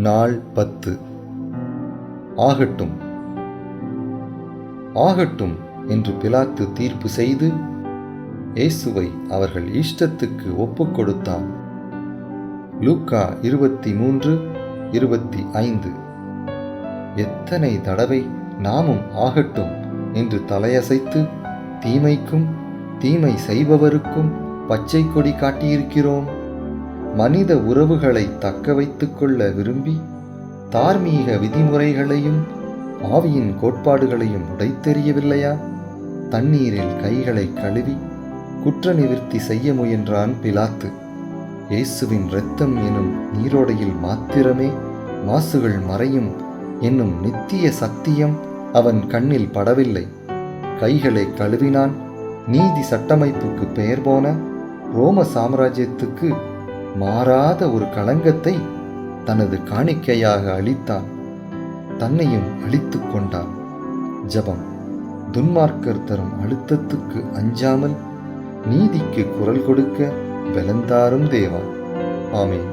நாள் 10. ஆகட்டும் ஆகட்டும் என்று பிலாத்து தீர்ப்பு செய்து இயேசுவை அவர்கள் இஷ்டத்துக்கு ஒப்புக் கொடுத்தான். லூக்கா 23:25. எத்தனை தடவை நாமும் ஆகட்டும் என்று தலையசைத்து தீமைக்கும் தீமை செய்பவருக்கும் பச்சை கொடி காட்டியிருக்கிறோம். மனித உறவுகளை தக்க வைத்துக் கொள்ள விரும்பி தார்மீக விதிமுறைகளையும் ஆவியின் கோட்பாடுகளையும் உடைத்தெறியவில்லையா? தண்ணீரில் கைகளை கழுவி குற்ற நிவிர்த்தி செய்ய முயன்றான் பிலாத்து. இயேசுவின் இரத்தம் எனும் நீரோடையில் மாத்திரமே மாசுகள் மறையும் என்னும் நித்திய சத்தியம் அவன் கண்ணில் படவில்லை. கைகளை கழுவினான். நீதி சட்டமைப்புக்கு பெயர் போன ரோம சாம்ராஜ்யத்துக்கு மாறாத ஒரு களங்கத்தை தனது காணிக்கையாக அளித்தான். தன்னையும் அழித்து கொண்டான். ஜெபம். துன்மார்க்கர் தரும் அழுத்தத்துக்கு அஞ்சாமல் நீதிக்கு குரல் கொடுக்க பலந்தாரும் தேவா. ஆமென்.